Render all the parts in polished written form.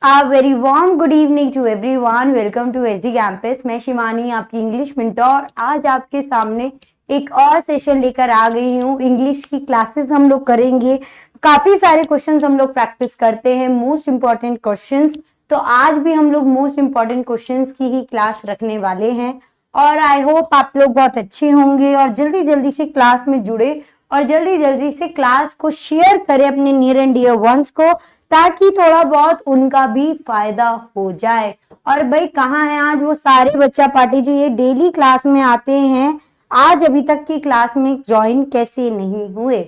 A very warm good evening to everyone. Welcome to SD Campus. मैं शिवानी आपकी English mentor आज आपके सामने एक और सेशन लेकर आ गई हूँ। इंग्लिश की क्लासेस हम लोग करेंगे। काफी सारे क्वेश्चंस हम लोग प्रैक्टिस करते हैं, मोस्ट इंपॉर्टेंट क्वेश्चंस। तो आज भी हम लोग मोस्ट इंपॉर्टेंट क्वेश्चंस की ही क्लास रखने वाले हैं और आई होप आप लोग बहुत अच्छे होंगे और जल्दी जल्दी से क्लास में जुड़े और जल्दी जल्दी से क्लास को शेयर करें अपने नियर एंड डियर वंस को, ताकि थोड़ा बहुत उनका भी फायदा हो जाए। और भाई कहाँ है आज वो सारे बच्चा पार्टी जो ये डेली क्लास में आते हैं, आज अभी तक की क्लास में ज्वाइन कैसे नहीं हुए?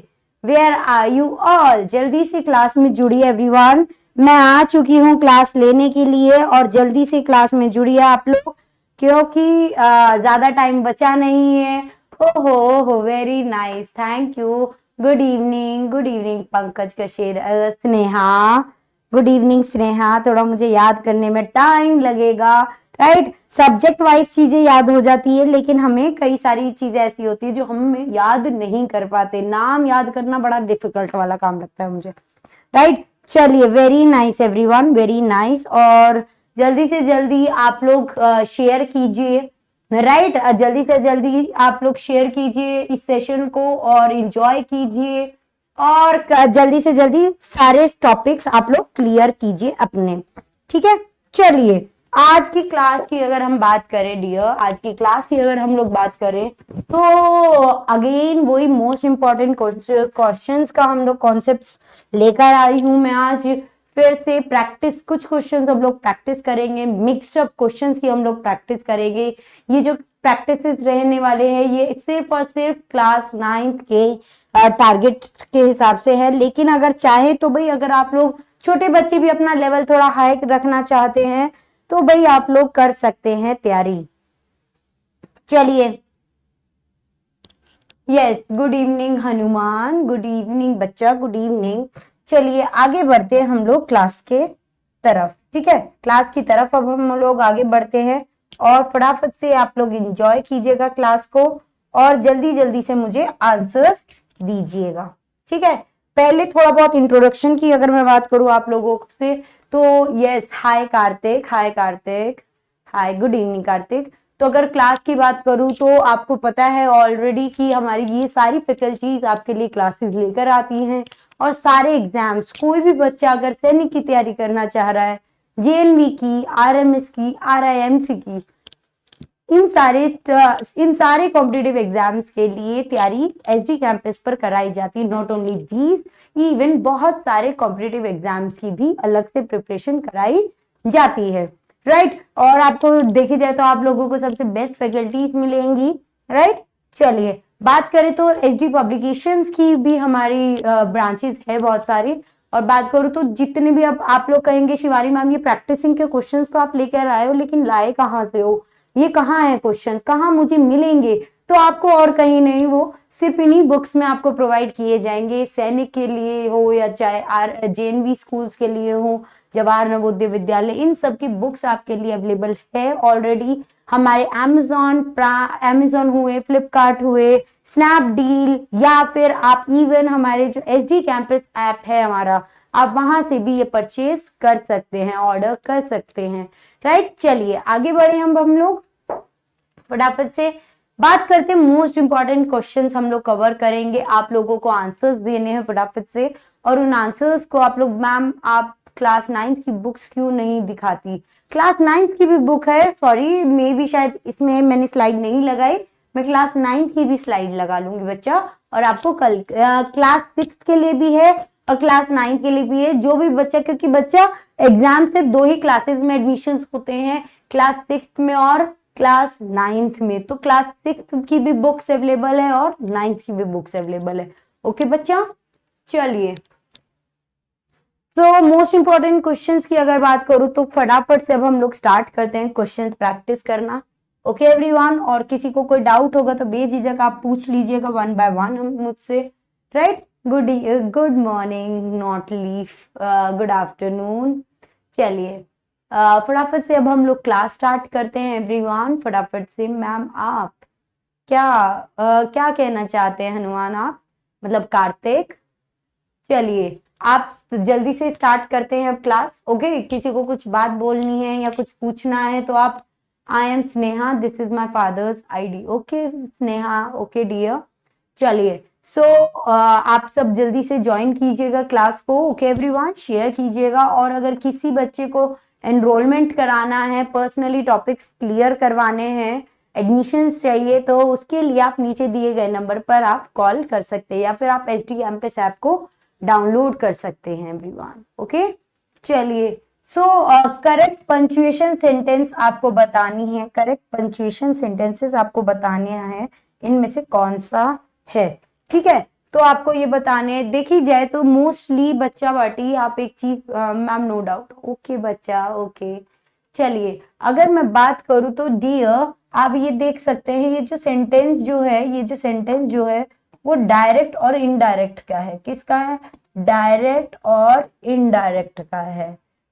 Where are you all? जल्दी से क्लास में जुड़िए एवरीवन। मैं आ चुकी हूँ क्लास लेने के लिए और जल्दी से क्लास में जुड़िए आप लोग, क्योंकि ज्यादा टाइम बचा नहीं है। ओहो very nice, thank you. Good evening Pankaj Kasher, Sneha, good evening Sneha. थोड़ा मुझे याद करने में टाइम लगेगा, राइट? सब्जेक्ट वाइज चीजें याद हो जाती है, लेकिन हमें कई सारी चीजें ऐसी होती है जो हम याद नहीं कर पाते। नाम याद करना बड़ा डिफिकल्ट वाला काम लगता है मुझे, राइट? चलिए, very nice everyone, very nice. और जल्दी से जल्दी आप लोग शेयर कीजिए, राइट? जल्दी से जल्दी आप लोग शेयर कीजिए इस सेशन को और एंजॉय कीजिए और जल्दी से जल्दी सारे टॉपिक्स आप लोग क्लियर कीजिए अपने, ठीक है? चलिए, आज की क्लास की अगर हम बात करें डियर, आज की क्लास की अगर हम लोग बात करें तो अगेन वही मोस्ट इंपॉर्टेंट क्वेश्चंस का हम लोग कॉन्सेप्ट्स लेकर आई हूं मैं आज फिर से। प्रैक्टिस, कुछ क्वेश्चंस हम लोग प्रैक्टिस करेंगे, मिक्स्ड अप क्वेश्चंस की हम लोग प्रैक्टिस करेंगे। ये जो प्रैक्टिस रहने वाले हैं ये सिर्फ और सिर्फ क्लास 9th के टारगेट के हिसाब से है, लेकिन अगर चाहे तो भाई अगर आप लोग छोटे बच्चे भी अपना लेवल थोड़ा हाई रखना चाहते हैं तो भाई आप लोग कर सकते हैं तैयारी। चलिए, yes, good evening Hanuman, good evening बच्चा, गुड इवनिंग। चलिए आगे बढ़ते हैं हम लोग क्लास के तरफ, ठीक है? क्लास की तरफ अब हम लोग आगे बढ़ते हैं और फटाफट से आप लोग एंजॉय कीजिएगा क्लास को और जल्दी जल्दी से मुझे आंसर्स दीजिएगा, ठीक है? पहले थोड़ा बहुत इंट्रोडक्शन की अगर मैं बात करूं आप लोगों से तो यस, हाय कार्तिक, हाय कार्तिक, हाय, गुड इवनिंग कार्तिक। तो अगर क्लास की बात करूं तो आपको पता है ऑलरेडी कि हमारी ये सारी फैकल्टीज आपके लिए क्लासेस लेकर आती हैं और सारे एग्जाम्स, कोई भी बच्चा अगर सैनिक की तैयारी करना चाह रहा है, जेएनवी की, आरएमएस की, आरआईएमसी की, इन सारे कॉम्पिटिटिव एग्जाम्स के लिए तैयारी एसडी कैंपस पर कराई जाती है। नॉट ओनली दीज, इवन बहुत सारे कॉम्पिटिटिव एग्जाम्स की भी अलग से प्रिपरेशन कराई जाती है, राइट? और आपको देखी जाए तो आप लोगों को सबसे बेस्ट फैकल्टीज मिलेंगी, राइट? चलिए, बात करें तो एसडी पब्लिकेशंस की भी हमारी ब्रांचेस है बहुत सारी। और बात करूं तो जितने भी अब आप लोग कहेंगे शिवानी मैम ये प्रैक्टिसिंग के क्वेश्चंस तो आप लेकर आए हो, लेकिन लाए कहाँ से हो? ये कहाँ है क्वेश्चंस, कहाँ मुझे मिलेंगे? तो आपको और कहीं नहीं, वो सिर्फ इन्हीं बुक्स में आपको प्रोवाइड किए जाएंगे। सैनिक के लिए हो या चाहे जेएनवी स्कूल्स के लिए हो, जवाहर नवोदय विद्यालय, इन सब की बुक्स आपके लिए अवेलेबल है ऑलरेडी। हमारे अमेजॉन हुए, फ्लिपकार्ट हुए, स्नैपडील, या फिर आप इवन हमारे जो एसडी कैंपस ऐप है हमारा, आप वहां से भी ये परचेज कर सकते हैं, ऑर्डर कर सकते हैं, राइट? चलिए आगे बढ़े हम लोग फटाफट से बात करते हैं। मोस्ट इंपॉर्टेंट क्वेश्चंस हम लोग कवर करेंगे, आप लोगों को आंसर्स देने हैं फटाफट से। और उन आंसर्स को आप लोग, मैम आप क्लास 9th की बुक्स क्यों नहीं दिखाती? क्लास 9th की भी बुक है, सॉरी मे भी शायद इसमें मैंने स्लाइड नहीं लगाई, मैं क्लास 9th की भी स्लाइड लगा लूंगी बच्चा। और आपको कल क्लास 6 के लिए भी है और क्लास 9th के लिए भी है, जो भी बच्चा, क्योंकि बच्चा एग्जाम सिर्फ 2 ही क्लासेस में एडमिशंस होते हैं, क्लास 6 में और क्लास 9th में। तो क्लास 6 की भी बुक्स अवेलेबल है और 9th की भी बुक्स अवेलेबल है, ओके बच्चा? चलिए, तो मोस्ट इंपॉर्टेंट क्वेश्चंस की अगर बात करूं तो फटाफट से अब हम लोग स्टार्ट करते हैं क्वेश्चंस प्रैक्टिस करना, ओके एवरीवन? और किसी को कोई डाउट होगा तो बेझिझक आप पूछ लीजिएगा वन बाय वन मुझसे, right? Good morning, not leaf, good afternoon. चलिए फटाफट से अब हम लोग क्लास स्टार्ट करते हैं एवरीवन, फटाफट से। मैम आप क्या कहना चाहते हैं हनुमान, आप मतलब कार्तिक? चलिए आप जल्दी से स्टार्ट करते हैं अब क्लास। ओके, किसी को कुछ बात बोलनी है या कुछ पूछना है तो आप, I am Sneha, this is my father's ID. Okay Sneha, okay dear. चलिए, सो आप सब जल्दी से ज्वाइन कीजिएगा क्लास को। ओके एवरीवन, शेयर कीजिएगा। और अगर किसी बच्चे को एनरोलमेंट कराना है, पर्सनली टॉपिक्स क्लियर करवाने हैं, एडमिशंस चाहिए, तो उसके लिए आप नीचे दिए गए नंबर पर आप कॉल कर सकते हैं या फिर आप एचडी कैंपस ऐप को डाउनलोड कर सकते हैं एवरीवन। ओके, चलिए, सो करेक्ट पंक्चुएशन सेंटेंस आपको बतानी है, करेक्ट पंक्चुएशन सेंटेंसेस आपको बताने हैं, इनमें से कौन सा है, ठीक है। तो आपको ये बताने हैं, देखी जाए तो मोस्टली बच्चा बाटी आप एक चीज, मैम नो डाउट, ओके बच्चा, ओके। चलिए, अगर मैं बात करूं तो डियर, आप ये देख सकते हैं ये जो सेंटेंस जो है, ये जो सेंटेंस जो है वो डायरेक्ट और इनडायरेक्ट का है। किसका है? डायरेक्ट और इनडायरेक्ट का है,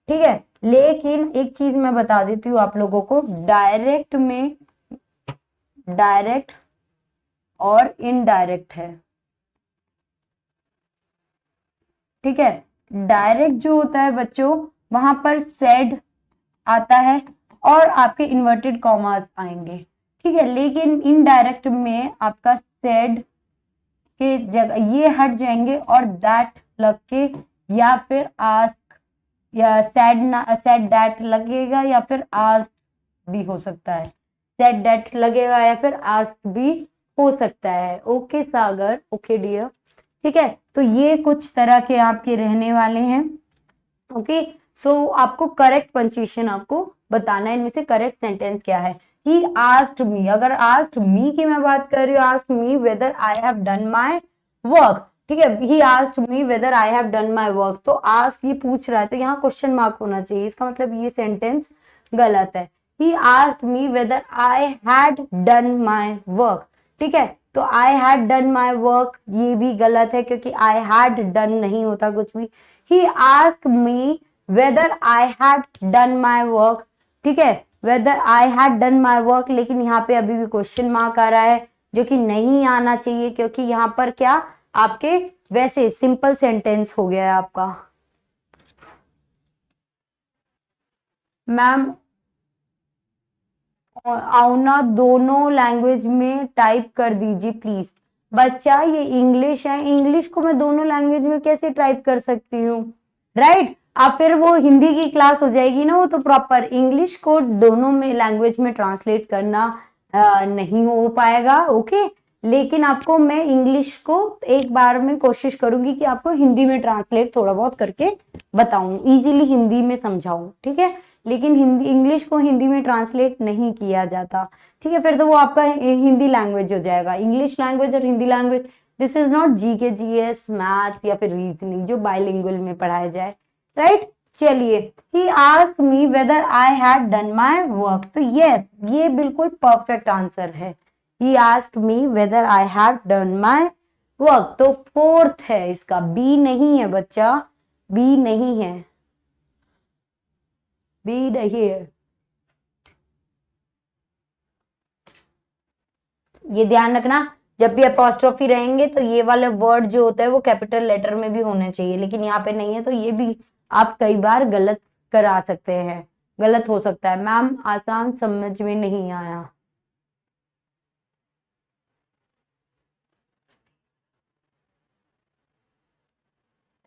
ठीक है। लेकिन एक चीज मैं बता देती हूँ आप लोगों को, डायरेक्ट में डायरेक्ट और इनडायरेक्ट है, ठीक है। डायरेक्ट जो होता है बच्चों, वहां पर सेड आता है और आपके इन्वर्टेड कॉमास आएंगे, ठीक है। लेकिन इनडायरेक्ट में आपका सेड के जगह ये हट जाएंगे और दैट लग के, या फिर आस्क या सेड दैट लगेगा, या फिर आस्क भी हो सकता है, सेड दैट लगेगा या फिर आस्क भी हो सकता है। ओके सागर, ओके डियर, ठीक है। तो ये कुछ तरह के आपके रहने वाले हैं। ओके, सो आपको करेक्ट पंक्चुएशन आपको बताना है, इनमें से करेक्ट सेंटेंस क्या है। ही आस्क्ड मी, अगर आस्क्ड मी की मैं बात कर रही हूँ, asked me whether I have done my work, ठीक है। He asked me whether I have done my work, तो आस्क ये पूछ रहा है तो यहाँ क्वेश्चन मार्क होना चाहिए, इसका मतलब ये सेंटेंस गलत है। He asked me whether I had done my work, ठीक है। तो I had done my work ये भी गलत है, क्योंकि आई हैड डन नहीं होता कुछ भी। He asked me whether I had done my work, ठीक है, whether I had done my work, लेकिन यहाँ पे अभी भी क्वेश्चन मार्क आ रहा है, जो कि नहीं आना चाहिए, क्योंकि यहाँ पर क्या आपके वैसे सिंपल सेंटेंस हो गया है आपका। मैम आओना दोनों लैंग्वेज में टाइप कर दीजिए प्लीज। बच्चा ये इंग्लिश है, इंग्लिश को मैं दोनों लैंग्वेज में कैसे टाइप कर सकती हूँ, राइट। अब फिर वो हिंदी की क्लास हो जाएगी ना, वो तो प्रॉपर इंग्लिश को दोनों में लैंग्वेज में ट्रांसलेट करना नहीं हो पाएगा। ओके, लेकिन आपको मैं इंग्लिश को एक बार में कोशिश करूंगी कि आपको हिंदी में ट्रांसलेट थोड़ा बहुत करके बताऊं, इजीली हिंदी में समझाऊं, ठीक है। लेकिन हिंदी इंग्लिश को हिंदी में ट्रांसलेट नहीं किया जाता, ठीक है। फिर तो वो आपका हिंदी लैंग्वेज हो जाएगा, इंग्लिश लैंग्वेज और Hindi language. This is not GK GS math या फिर रीजनिंग जो बाइलिंगुअल में पढ़ाया जाए, राइट। चलिए, he asked me whether I had done my work, तो यस ये बिल्कुल परफेक्ट आंसर है। He asked me whether I had done my work, तो फोर्थ है इसका, बी नहीं है बच्चा, बी नहीं है, बी नहीं है, ये ध्यान रखना। जब भी अपॉस्ट्रोफी रहेंगे तो ये वाले वर्ड जो होता है वो कैपिटल लेटर में भी होने चाहिए, लेकिन यहाँ पे नहीं है, तो ये भी आप कई बार गलत करा सकते हैं, गलत हो सकता है। मैम आसान समझ में नहीं आया,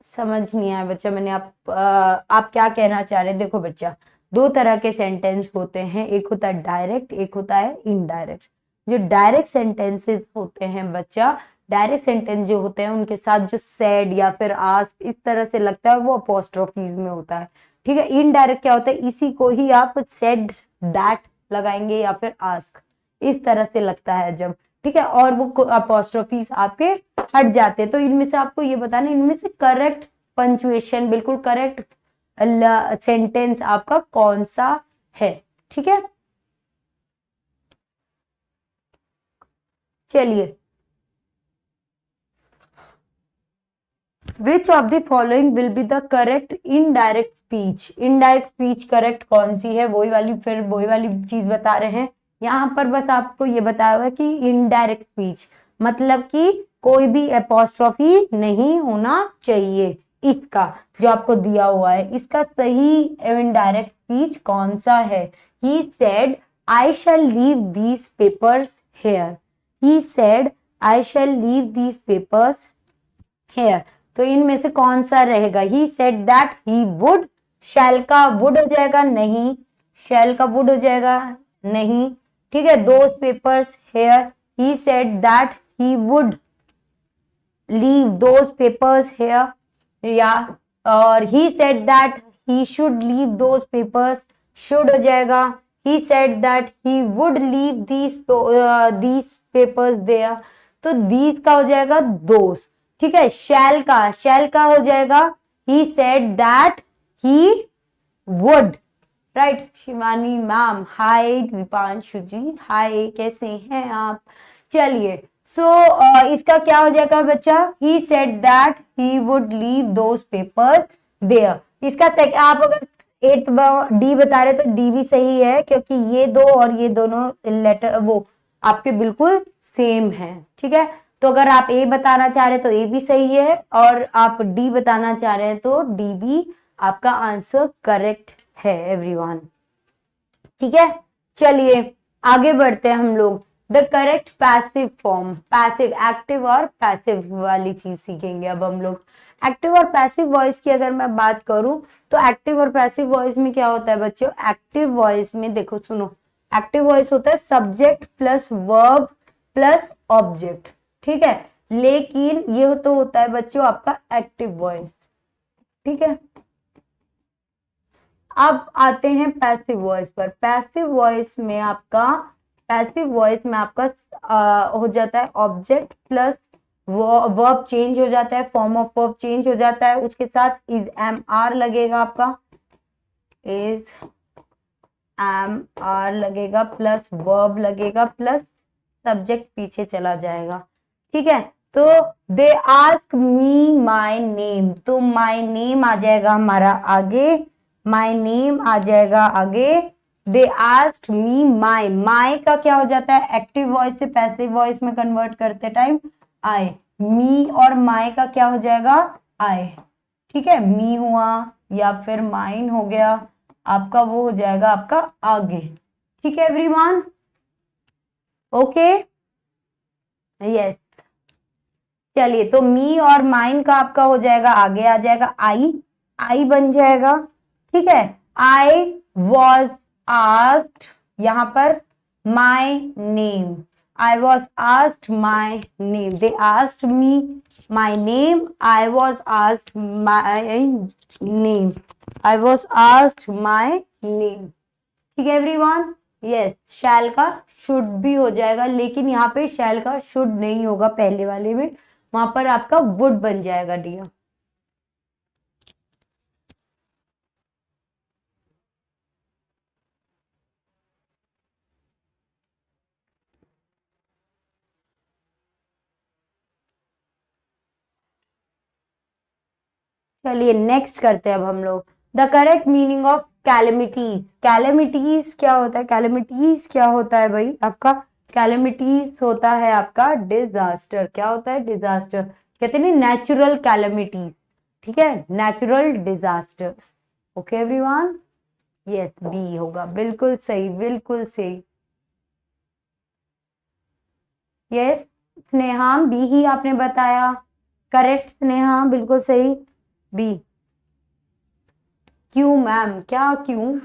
समझ नहीं आया बच्चा, मैंने आप क्या कहना चाह रहे हैं। देखो बच्चा, दो तरह के सेंटेंस होते हैं, एक होता है डायरेक्ट, एक होता है इनडायरेक्ट। जो डायरेक्ट सेंटेंसेस होते हैं बच्चा, डायरेक्ट सेंटेंस जो होते हैं उनके साथ जो सेड या फिर आस्क इस तरह से लगता है वो अपॉस्ट्रोफीज में होता है, ठीक है। इनडायरेक्ट क्या होता है, इसी को ही आप सेड दैट लगाएंगे या फिर आस्क, इस तरह से लगता है जब, ठीक है, और वो अपॉस्ट्रोफीज आपके हट जाते हैं। तो इनमें से आपको ये बताना, इनमें से करेक्ट पंक्चुएशन, बिल्कुल करेक्ट सेंटेंस आपका कौन सा है, ठीक है। चलिए, which of the following will be the correct indirect speech, indirect speech correct कौन सी है, वही वाली, फिर वही वाली चीज बता रहे हैं यहाँ पर। बस आपको ये बताया हुआ कि इनडायरेक्ट स्पीच मतलब कि कोई भी एपोस्ट्रोफी नहीं होना चाहिए, इसका जो आपको दिया हुआ है इसका सही इनडायरेक्ट स्पीच कौन सा है? He said I shall leave these papers here. He said I shall leave these papers here. तो इनमें से कौन सा रहेगा? He said that he would, shall का वुड हो जाएगा नहीं, शैल का वुड हो जाएगा नहीं, ठीक है। Those papers here, he said that he would leave those papers here, या और he said that he should leave those papers, should हो जाएगा। He said that he would leave these papers there, तो दीज का हो जाएगा those, ठीक है। शैल का हो जाएगा he said that he would, right. Shivani ma'am hi, Deepanshu ji hi, कैसे हैं आप? चलिए इसका क्या हो जाएगा बच्चा? He said that he would leave those papers there. इसका आप अगर 8th डी बता रहे तो डी भी सही है, क्योंकि ये दो और ये दोनों लेटर वो आपके बिल्कुल सेम है, ठीक है। तो अगर आप ए बताना चाह रहे हैं तो ए भी सही है, और आप डी बताना चाह रहे हैं तो डी भी आपका आंसर करेक्ट है एवरीवन, ठीक है। चलिए आगे बढ़ते हैं हम लोग। The correct passive form, passive, active और पैसिव वाली चीज सीखेंगे अब हम लोग। एक्टिव और पैसिव वॉइस की अगर मैं बात करूं तो एक्टिव और पैसिव वॉइस में क्या होता है बच्चों? एक्टिव वॉइस में देखो सुनो, एक्टिव वॉइस होता है subject plus verb plus object, ठीक है। लेकिन ये तो होता है बच्चों आपका एक्टिव वॉइस, ठीक है। अब आते हैं पैसिव वॉइस पर। पैसिव वॉइस में आपका हो जाता है ऑब्जेक्ट प्लस वर्ब चेंज हो जाता है, फॉर्म ऑफ वर्ब चेंज हो जाता है, उसके साथ इज एम आर लगेगा आपका, इज एम आर लगेगा प्लस वर्ब लगेगा प्लस सब्जेक्ट पीछे चला जाएगा, ठीक है। तो they ask me my name, तो माई नेम आ जाएगा हमारा आगे, माई नेम आ जाएगा आगे। दे आस्क्ड मी माई का क्या हो जाता है? एक्टिव वॉइस से पैसिव वॉइस में कन्वर्ट करते टाइम आई, मी और माई का क्या हो जाएगा? आई, ठीक है। मी हुआ या फिर माइन हो गया, आपका वो हो जाएगा आपका आगे, ठीक है एवरीवन, ओके यस। चलिए तो मी और माइन का आपका हो जाएगा आगे आ जाएगा आई बन जाएगा, ठीक है। आई वॉज आस्क्ड, यहां पर my name, I was asked my name, they asked me my name, I was asked my name, I was asked my name, ठीक है एवरीवन, यस। शैल का शुड भी हो जाएगा, लेकिन यहाँ पे शैल का शुड नहीं होगा पहले वाले में, वहां पर आपका वुड बन जाएगा डियर। चलिए नेक्स्ट करते हैं अब हम लोग। The correct meaning of calamities, calamities क्या होता है? कैलेमिटीज क्या होता है भाई आपका? कैलेमिटीज होता है आपका डिजास्टर, क्या होता है? डिजास्टर, कहते हैं नेचुरल कैलेमिटीज, ठीक है, natural disasters, okay everyone, yes B होगा, बिल्कुल सही बिल्कुल सही, यस स्नेहा बी ही आपने बताया, करेक्ट स्नेहा बिल्कुल सही, बी। क्यों मैम? क्या क्यों?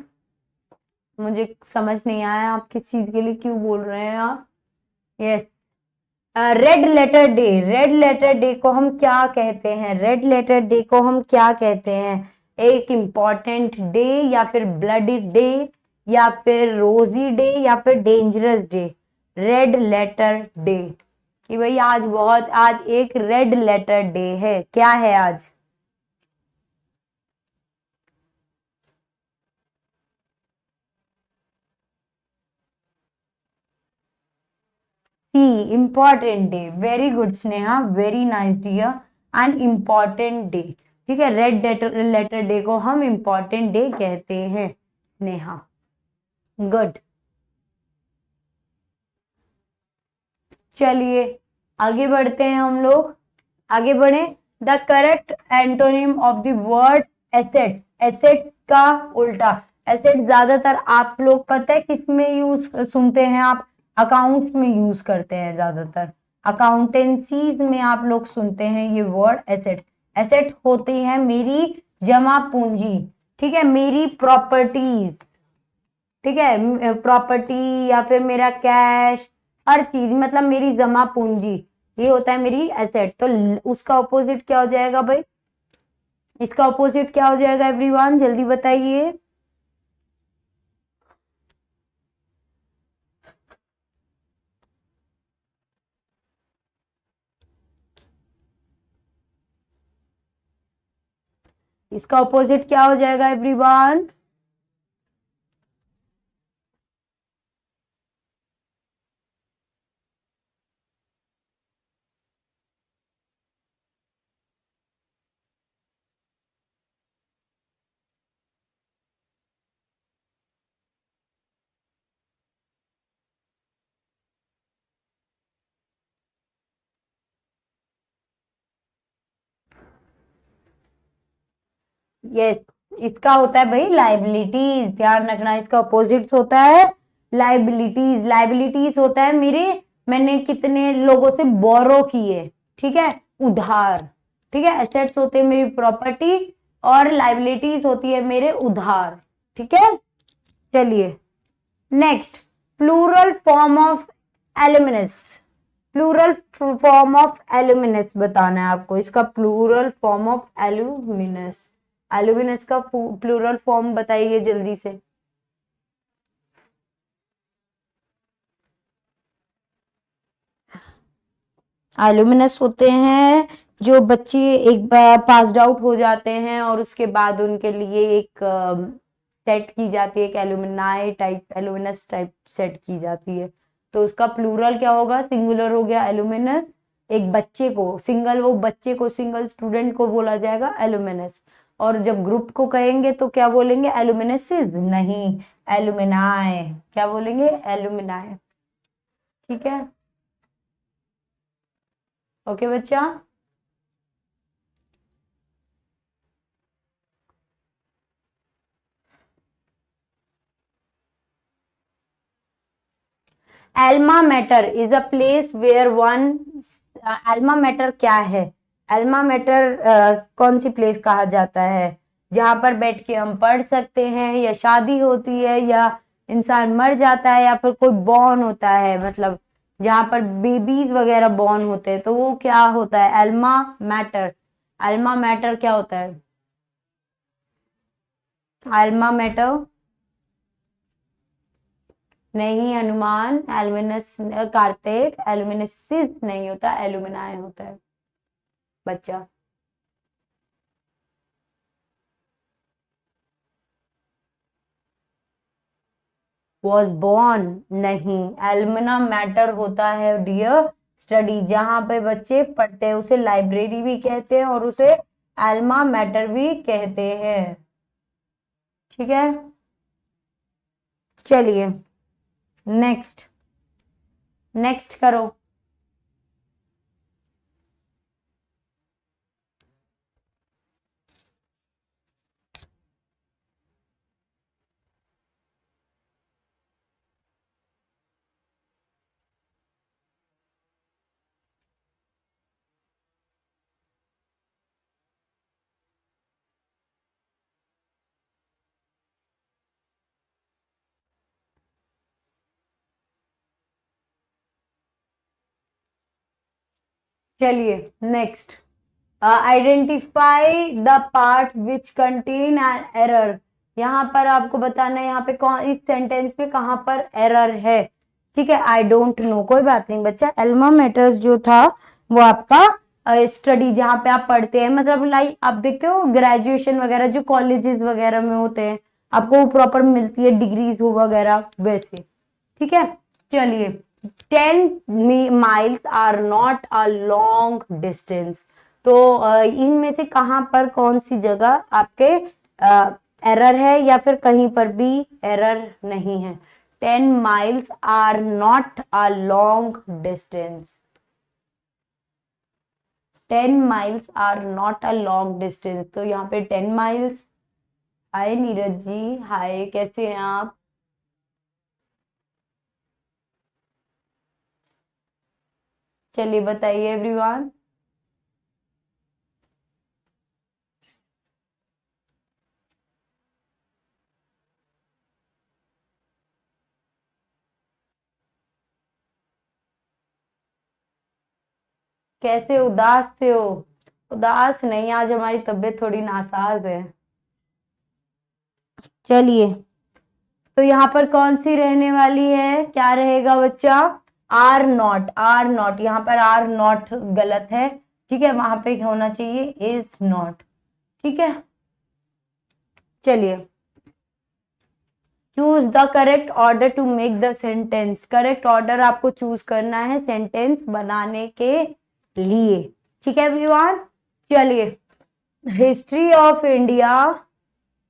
मुझे समझ नहीं आया आप किस चीज के लिए क्यों बोल रहे हैं आप? Yes, red letter day, red letter day को हम क्या कहते हैं? रेड लेटर डे को हम क्या कहते हैं? एक इंपॉर्टेंट डे, या फिर ब्लडी डे, या फिर रोजी डे, या फिर dangerous day? Red letter day, कि भाई आज एक रेड लेटर डे है, क्या है आज? See, important day, very good Sneha, very nice dear, an important day, ठीक है। रेड लेटर डे को हम इम्पॉर्टेंट डे कहते हैं स्नेहा, गुड। चलिए आगे बढ़ते हैं हम लोग, आगे बढ़े। The correct antonym of the word asset, asset का उल्टा। एसेट ज्यादातर आप लोग पता है किस में यूज सुनते हैं आप, अकाउंट्स में यूज करते हैं ज्यादातर, अकाउंटेंसीज में आप लोग सुनते हैं ये वर्ड एसेट। एसेट होती है मेरी जमा पूंजी, ठीक है, मेरी प्रॉपर्टीज, ठीक है, प्रॉपर्टी या फिर मेरा कैश, हर चीज मतलब मेरी जमा पूंजी, ये होता है मेरी एसेट। तो उसका ऑपोजिट क्या हो जाएगा भाई, इसका ऑपोजिट क्या हो जाएगा एवरीवन, जल्दी बताइए। इसका ऑपोजिट क्या हो जाएगा एवरीवन? यस, इसका होता है भाई लाइबिलिटीज, ध्यान रखना, इसका ऑपोजिट होता है लाइबिलिटीज। लाइबिलिटीज होता है मेरे, मैंने कितने लोगों से बोरो किए, ठीक है, उधार, ठीक है। एसेट्स होते हैं मेरी प्रॉपर्टी और लाइबिलिटीज होती है मेरे उधार, ठीक है। चलिए next, plural form of alumnus, plural form of alumnus बताना है आपको, इसका plural form of alumnus, alumnus का प्लूरल फॉर्म बताइए जल्दी से। एल्यूमिनस होते हैं जो बच्चे एक बार पास्ड आउट हो जाते हैं और उसके बाद उनके लिए एक सेट की जाती है, एक एल्यूमिनाई टाइप, एल्यूमिनस टाइप सेट की जाती है। तो उसका प्लूरल क्या होगा, सिंगुलर हो गया एल्यूमिनस, एक बच्चे को सिंगल, वो बच्चे को सिंगल स्टूडेंट को बोला जाएगा एल्यूमिनस। और जब ग्रुप को कहेंगे तो क्या बोलेंगे, एल्यूमिनसिस नहीं, एल्यूमिनाई, क्या बोलेंगे, एल्यूमिनाई, ठीक है। ओके बच्चा, alma mater is a place where one, alma mater क्या है, एल्मा मैटर कौन सी प्लेस कहा जाता है जहां पर बैठ के हम पढ़ सकते हैं, या शादी होती है, या इंसान मर जाता है, या फिर कोई बॉर्न होता है, मतलब जहां पर बेबीज वगैरह बॉर्न होते हैं, तो वो क्या होता है, एल्मा मैटर। एल्मा मैटर क्या होता है, एल्मा मैटर नहीं हनुमान, एल्यूमिनस, कार्तिक, एल्यूमिनसिस नहीं होता, एल्यूमिनाई होता है बच्चा। वॉज बॉर्न नहीं, एल्यूमिना मैटर होता है डियर स्टडी, जहां पे बच्चे पढ़ते हैं, उसे लाइब्रेरी भी कहते हैं और उसे एल्मा मैटर भी कहते हैं, ठीक है। चलिए नेक्स्ट, नेक्स्ट करो। चलिए next, identify the part which contain an error, यहाँ पर आपको बताना है यहाँ पे कौन, इस सेंटेंस में कहाँ पर एरर है, ठीक है। आई डोंट नो, कोई बात नहीं बच्चा, एल्मा मैटर्स जो था वो आपका स्टडी जहाँ पे आप पढ़ते हैं, मतलब लाइक आप देखते हो ग्रेजुएशन वगैरह जो कॉलेजेस वगैरह में होते हैं, आपको वो प्रॉपर मिलती है डिग्रीज हो वगैरह वैसे, ठीक है। चलिए 10 miles are not a long distance, तो इनमें से कहां पर कौन सी जगह आपके एरर है या फिर कहीं पर भी एरर नहीं है। 10 miles are not a long distance, 10 miles are not a long distance, तो यहाँ पे 10 माइल्स। हाय नीरज जी, हाय, कैसे हैं आप? चलिए बताइए एवरीवन। कैसे उदास थे हो? उदास नहीं, आज हमारी तबीयत थोड़ी नासाज है। चलिए, तो यहाँ पर कौन सी रहने वाली है, क्या रहेगा बच्चा? आर नॉट, आर नॉट, यहाँ पर आर नॉट गलत है, ठीक है, वहां पे होना चाहिए इज नॉट, ठीक है। चलिए, choose the correct order to make the sentence, correct order आपको चूज करना है सेंटेंस बनाने के लिए, ठीक है एवरीवन। चलिए, history of India,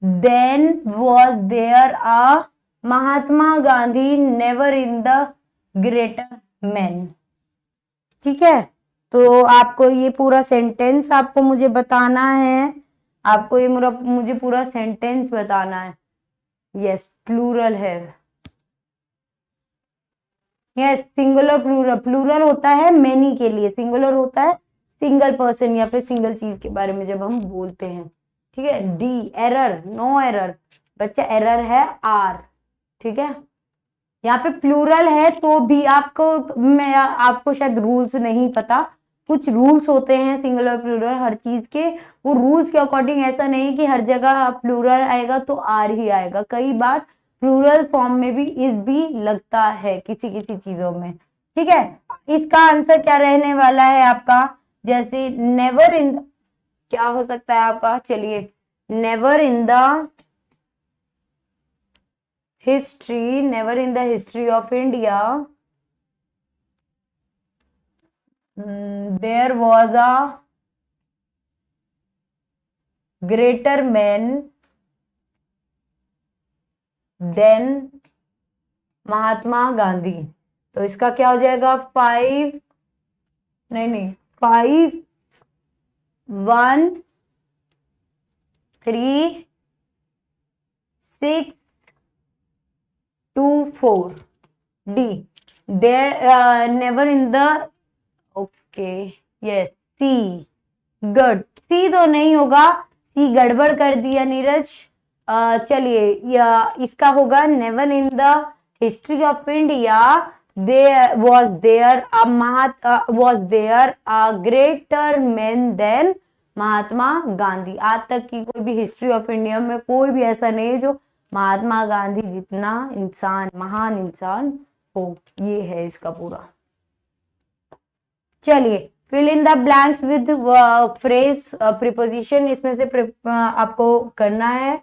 then was there a Mahatma Gandhi never in the greater man, ठीक है। तो आपको ये पूरा सेंटेंस आपको मुझे बताना है, आपको ये मुझे पूरा सेंटेंस बताना है। यस, प्लूरल है, यस, सिंगुलर प्लूरल, प्लूरल होता है मेनी के लिए, सिंगुलर होता है सिंगल पर्सन या फिर सिंगल चीज के बारे में जब हम बोलते हैं, ठीक है। डी, एरर, नो एरर बच्चा, एरर है आर, ठीक है। यहाँ पे प्लूरल है तो भी आपको शायद रूल्स नहीं पता, कुछ रूल्स होते हैं सिंगुलर प्लूरल हर चीज के, वो रूल्स के अकॉर्डिंग ऐसा नहीं कि हर जगह प्लूरल आएगा तो आर ही आएगा, कई बार प्लूरल फॉर्म में भी इज भी लगता है किसी किसी चीजों में, ठीक है। इसका आंसर क्या रहने वाला है आपका? जैसे नेवर इन, क्या हो सकता है आपका? चलिए, never in the history, never in the history of India there was a greater man than Mahatma Gandhi, तो इसका क्या हो जाएगा? 5, नहीं 5 1 3 6 2 4 D, there never in the, okay, yes, see, good, see तो नहीं होगा, सी गड़बड़ कर दिया नीरज। चलिए, इसका होगा never in the history of India there was there a greater man than Mahatma Gandhi. आज तक की कोई भी हिस्ट्री ऑफ इंडिया में कोई भी ऐसा नहीं है जो महात्मा गांधी जितना इंसान, महान इंसान हो, ये है इसका पूरा। चलिए, fill in the blanks with phrase preposition, इसमें से आपको करना है,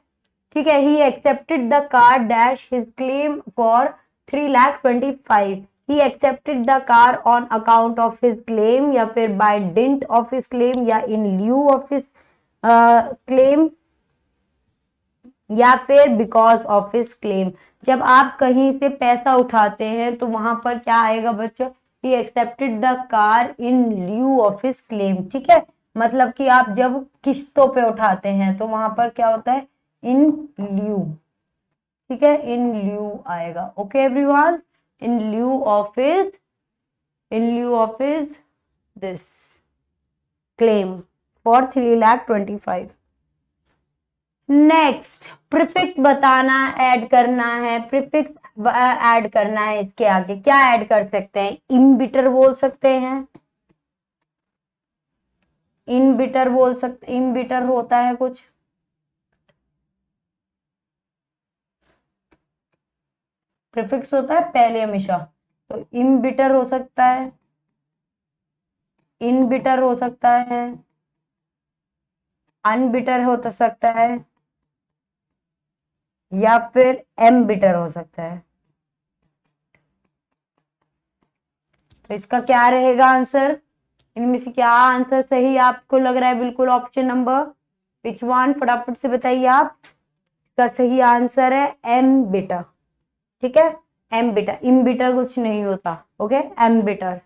ठीक है। He accepted the car dash his claim for 3,25,000, he accepted the car on account of his claim, या फिर by dint of his claim, या in lieu of his claim, या फिर because of his claim। जब आप कहीं से पैसा उठाते हैं तो वहां पर क्या आएगा बच्चों? he accepted the car in lieu of his claim, ठीक है। मतलब कि आप जब किस्तों पे उठाते हैं तो वहां पर क्या होता है? in lieu, ठीक है, इन ल्यू आएगा, okay everyone, in lieu of his this claim for 3,25,000। Next, prefix बताना, ऐड करना है, प्रीफिक्स ऐड करना है, इसके आगे क्या ऐड कर सकते हैं? इम्बिटर बोल सकते हैं, इम्बिटर बोल सकते, इम्बिटर होता है कुछ, प्रीफिक्स होता है पहले हमेशा, तो इम्बिटर हो सकता है, इनबिटर हो सकता है, अनबिटर हो तो सकता है, या फिर एम्बिटर हो सकता है। तो इसका क्या रहेगा आंसर? इनमें से क्या आंसर सही आपको लग रहा है? बिल्कुल ऑप्शन नंबर विच वन, फटाफट से बताइए आप। इसका सही आंसर है एम्बिटर, ठीक है, एम्बिटर, इम्बिटर कुछ नहीं होता, ओके, एम्बिटर।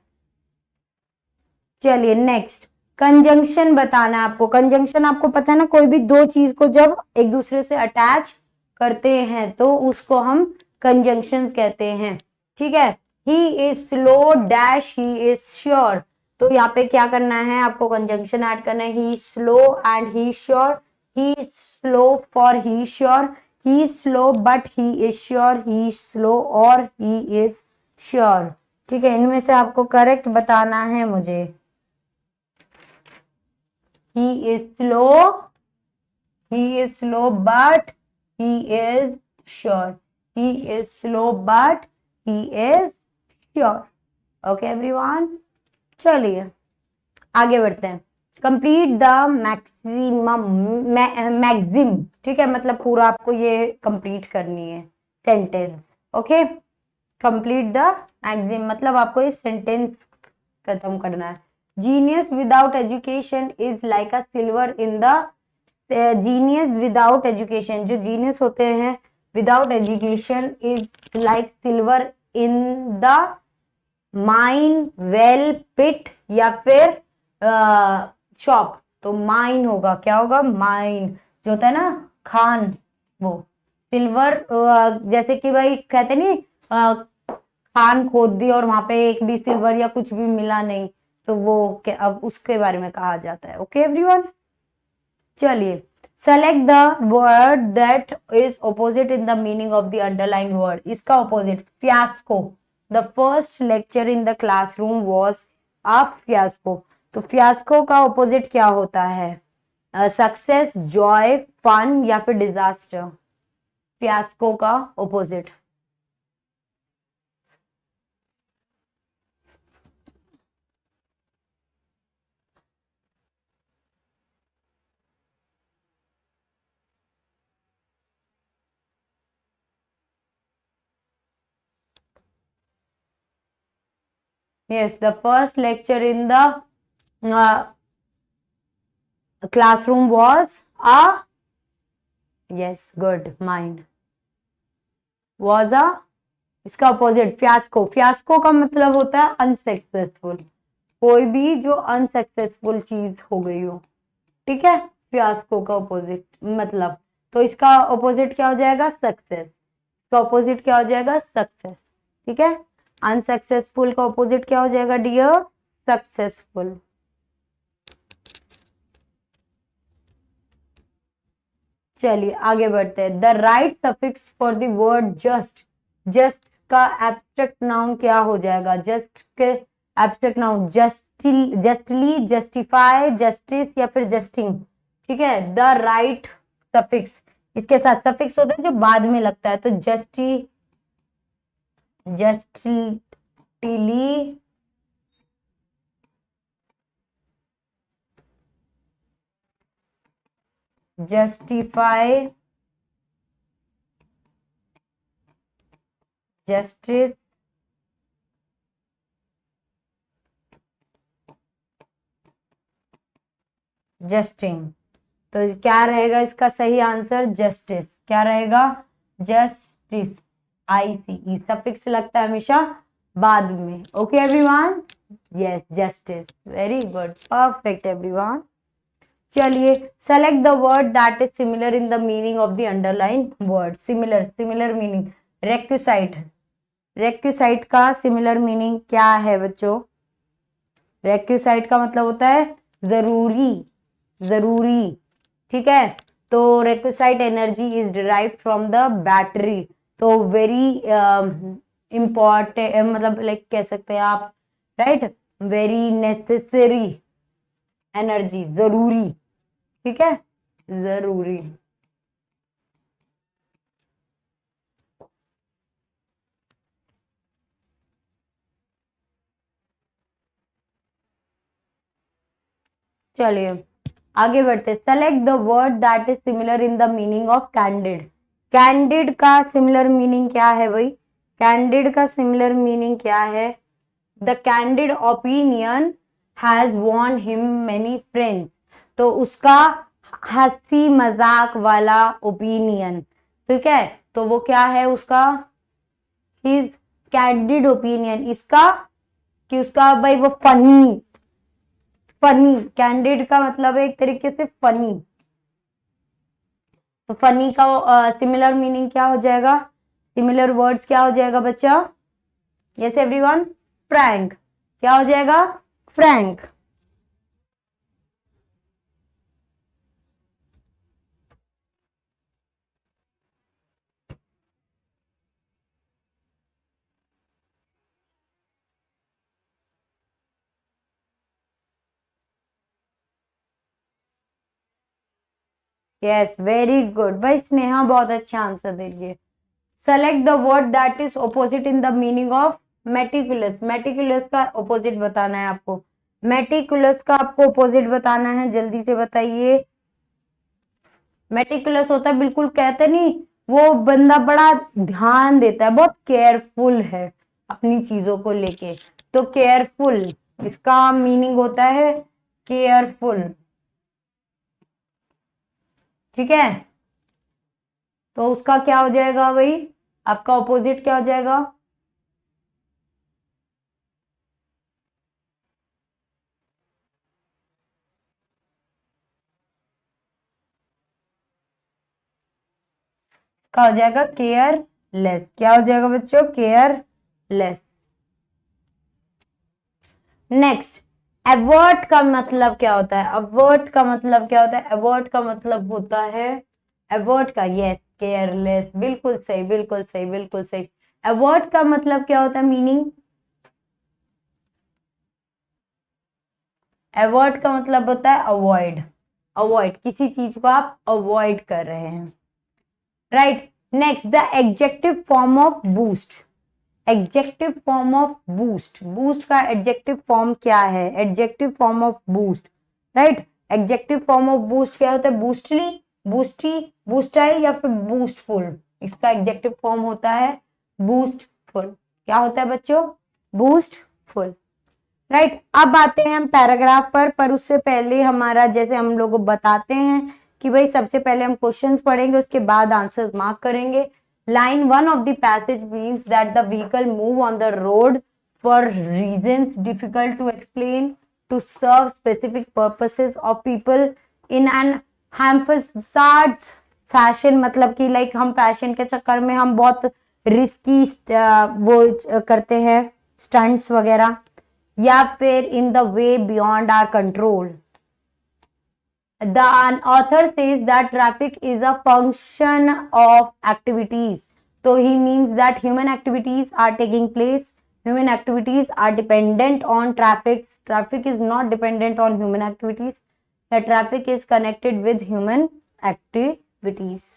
चलिए नेक्स्ट, कंजंक्शन बताना है आपको। कंजंक्शन आपको पता है ना, कोई भी दो चीज को जब एक दूसरे से अटैच करते हैं तो उसको हम कंजंक्शंस कहते हैं, ठीक है। He is slow dash he is sure, तो यहाँ पे क्या करना है आपको, कंजंक्शन ऐड करना है। He slow and he sure, he slow for he sure, he slow but he is sure, he slow और ही इज श्योर, ठीक है। इनमें से आपको करेक्ट बताना है मुझे। he is slow but he is sure, he is slow but he is sure, okay everyone। चलिए आगे बढ़ते हैं। कंप्लीट द मैक्सिमम मैक्सिम, ठीक है, मतलब पूरा आपको ये कंप्लीट करनी है sentence, okay. Complete the maxim मतलब आपको ये सेंटेंस खत्म करना है। Genius without education is like a silver in the genius without education, जो genius होते हैं without education is like silver in the mine well pit या फिर shop, तो mine होगा, क्या होगा, mine जो होता है ना खान, वो सिल्वर जैसे कि भाई कहते नहीं खान खोद दी और वहां पे एक भी सिल्वर या कुछ भी मिला नहीं, तो वो अब उसके बारे में कहा जाता है, ओके एवरीवन। चलिए select the word that is opposite in the meaning of the underline word. इसका opposite fiasco, the first lecture in the classroom was a fiasco, तो फियास्को का ऑपोजिट क्या होता है, सक्सेस, जॉय, फन या फिर disaster. Fiasco का opposite, yes the first lecture in the classroom was a, yes good, mind was a, इसका opposite fiasco. Fiasco का मतलब होता है अनसक्सेसफुल, कोई भी जो अनसक्सेसफुल चीज हो गई हो, ठीक है, फियास्को का अपोजिट मतलब, तो इसका अपोजिट क्या हो जाएगा, सक्सेस, इसका अपोजिट क्या हो जाएगा, सक्सेस, ठीक है। अनसक्सेसफुल का ऑपोजिट क्या हो जाएगा डियर, सक्सेसफुल। चलिए आगे बढ़ते हैं। The right suffix for the word just, just का एब्स्ट्रैक्ट नाउन क्या हो जाएगा, जस्ट के abstract noun justly, justify, justice या फिर जस्टिंग, ठीक है। द राइट सफिक्स, इसके साथ सफिक्स होता है जो बाद में लगता है, तो जस्टिली, जस्टिफाई, जस्टिस, जस्टिंग, तो क्या रहेगा इसका सही आंसर, जस्टिस, क्या रहेगा, जस्टिस, ICE, सफिक्स लगता है हमेशा बाद में, okay everyone, yes justice, very good, perfect everyone. चलिए select the word that is similar in the meaning of the underline word. Similar, similar meaning, requisite, requisite का similar meaning क्या है बच्चों, रेक्यूसाइट का मतलब होता है जरूरी, जरूरी, ठीक है। तो requisite energy is derived from the battery, तो वेरी इंपॉर्टेंट, मतलब लाइक कह सकते हैं आप, राइट, वेरी नेसेसरी एनर्जी, जरूरी, ठीक है, जरूरी। चलिए आगे बढ़ते, select the word that is similar in the meaning of candid. Candid का सिमिलर मीनिंग क्या है भाई, कैंडिड का सिमिलर मीनिंग क्या है, the candid opinion has won him many friends, तो उसका हंसी मजाक वाला ओपिनियन, ठीक है, तो वो क्या है उसका, हिज कैंडिड ओपिनियन, इसका कि उसका भाई वो फनी, फनी, कैंडिड का मतलब है एक तरीके से फनी, तो फनी का सिमिलर मीनिंग क्या हो जाएगा, सिमिलर वर्ड्स क्या हो जाएगा बच्चा, यस एवरीवन, फ्रैंक, क्या हो जाएगा, फ्रैंक। यस वेरी गुड भाई, स्नेहा बहुत अच्छा आंसर दे रही है। Select the word that is opposite in the meaning of meticulous, meticulous का ऑपोजिट बताना है आपको, मेटिकुलस का आपको ऑपोजिट बताना है, जल्दी से बताइए। मेटिकुलस होता है, बिल्कुल कहते नहीं, वो बंदा बड़ा ध्यान देता है, बहुत केयरफुल है अपनी चीजों को लेके, तो केयरफुल इसका मीनिंग होता है केयरफुल, ठीक है। तो उसका क्या हो जाएगा भाई, आपका ऑपोजिट क्या हो जाएगा, इसका हो जाएगा केयरलेस, क्या हो जाएगा बच्चों, केयरलेस। नेक्स्ट, एवर्ट का मतलब क्या होता है, अवर्ट का मतलब क्या होता है, एवर्ट का मतलब होता है, एवर्ट का, यस केयरलेस, बिल्कुल सही बिल्कुल सही बिल्कुल सही। एवर्ट का मतलब क्या होता है, मीनिंग, एवर्ट का मतलब होता है अवॉइड, अवॉइड, किसी चीज को आप अवॉइड कर रहे हैं, right. Next, the adjective form of boost, adjective form of boost, boost का एडजेक्टिव फॉर्म क्या है, adjective form of boost, right. Adjective form of boost क्या होता है, बूस्टली, बूस्टी, बूस्टाइल या फिर बूस्टफुल, इसका एडजेक्टिव फॉर्म होता है बूस्टफुल, क्या होता है बच्चों, बूस्टफुल, राइट। अब आते हैं हम पैराग्राफ पर उससे पहले हमारा, जैसे हम लोग बताते हैं कि भाई सबसे पहले हम क्वेश्चंस पढ़ेंगे, उसके बाद आंसर्स मार्क करेंगे। Line 1 of the passage means that the vehicle move on the road for reasons difficult to explain to serve specific purposes of people in an haphazard fashion, मतलब कि लाइक हम fashion के चक्कर में हम बहुत risky वो करते हैं स्टंट्स वगैरह, या फिर in the way beyond our control. The author says that traffic is a function of activities. So he means that human activities are taking place. Human activities are dependent on traffic. Traffic is not dependent on human activities. The traffic is connected with human activities.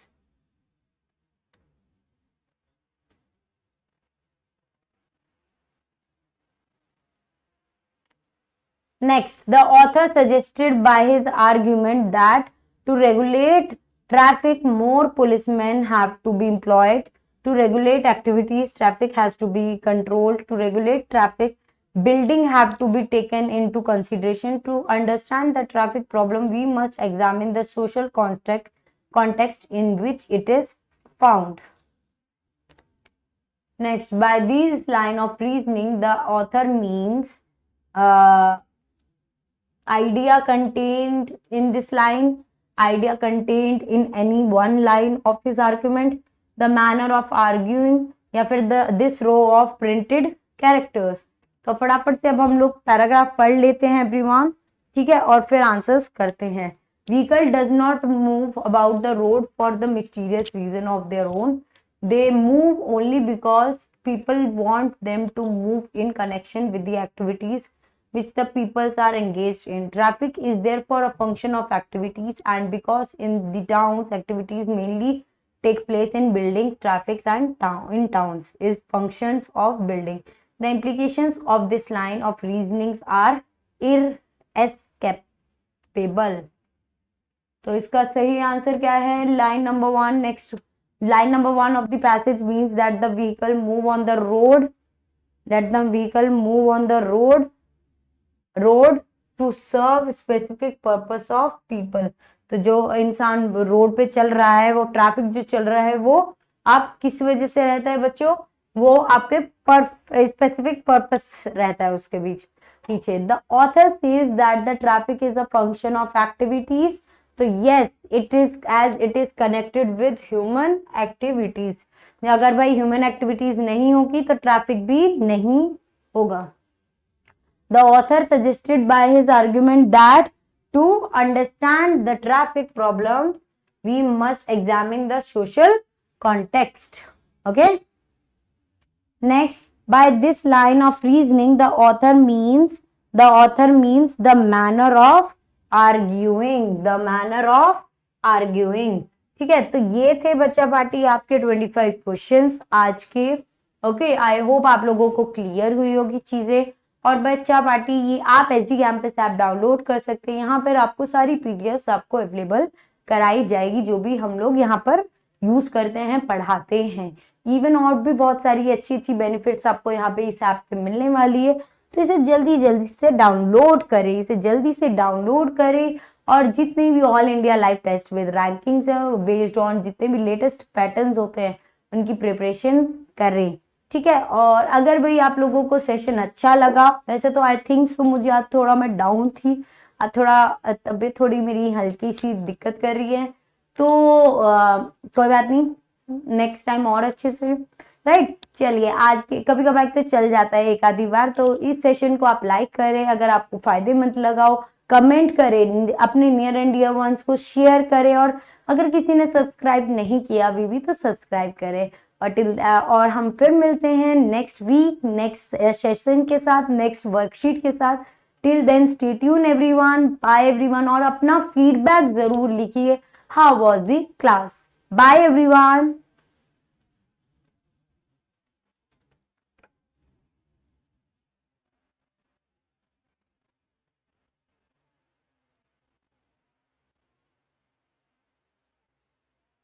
Next, the author suggested by his argument that to regulate traffic, more policemen have to be employed. To regulate activities, traffic has to be controlled. To regulate traffic, building have to be taken into consideration. To understand the traffic problem, we must examine the social context in which it is found. Next, by this line of reasoning, the author means idea contained in this line, idea contained in any one line of his argument, the manner of arguing, या फिर this row of printed characters। तो फटाफट से अब हम लोग paragraph पढ़ लेते हैं एवरीवन, ठीक है, और फिर आंसर्स करते हैं। Vehicle does not move about the road for the mysterious reason of their own. They move only because people want them to move in connection with the activities which the peoples are engaged in. Traffic is therefore a function of activities, and because in the towns activities mainly take place in buildings, traffic and in towns is functions of building. The implications of this line of reasonings are inescapable. तो इसका सही answer क्या है, line number 1। Next, line number 1 of the passage means that the vehicle move on the road, that the vehicle move on the road to serve specific purpose of people। तो जो इंसान road पे चल रहा है, वो ट्रैफिक जो चल रहा है, वो आप किस वजह से रहता है बच्चों, वो आपके स्पेसिफिक पर्पस रहता है उसके बीच। पीछे। The author says that the traffic is a function of activities, तो yes it is as it is connected with human activities. अगर भाई ह्यूमन एक्टिविटीज नहीं होगी तो ट्रैफिक भी नहीं होगा। The author suggested by his argument that to understand the traffic problem we must examine the social context. Okay, next, by this line of reasoning the author means the manner of arguing। ठीक है, तो ये थे बच्चा party आपके 25 questions आज के। Okay, I hope आप लोगों को क्लियर हुई होगी चीजें। और बच्चा पार्टी ये आप एचडी कैंपस ऐप डाउनलोड कर सकते हैं, यहाँ पर आपको सारी पीडीएफ आपको अवेलेबल कराई जाएगी जो भी हम लोग यहाँ पर यूज करते हैं, पढ़ाते हैं। इवन और भी बहुत सारी अच्छी अच्छी बेनिफिट्स आपको यहाँ पे इस ऐप पे मिलने वाली है, तो इसे जल्दी से डाउनलोड करें, और जितने भी all India live test with rankings है बेस्ड ऑन जितने भी लेटेस्ट पैटर्न्स होते हैं उनकी प्रिपरेशन करें। ठीक है, और अगर भाई आप लोगों को सेशन अच्छा लगा, वैसे तो आई थिंक सो मुझे आज थोड़ा मैं डाउन थी, आज थोड़ा तबीयत थोड़ी मेरी हल्की सी दिक्कत कर रही है, तो कोई बात नहीं, नेक्स्ट टाइम और अच्छे से, राइट। चलिए, आज के कभी कभार तो चल जाता है एक आधी बार, तो इस सेशन को आप लाइक करें, अगर आपको फायदेमंद लगा हो कमेंट करें, अपने नियर एंड डियर वंस को शेयर करें, और अगर किसी ने सब्सक्राइब नहीं किया अभी भी तो सब्सक्राइब करें। और हम फिर मिलते हैं नेक्स्ट वीक नेक्स्ट सेशन के साथ, नेक्स्ट वर्कशीट के साथ। Till then stay tune everyone, bye everyone, और अपना फीडबैक जरूर लिखिए, how was the class. Bye everyone.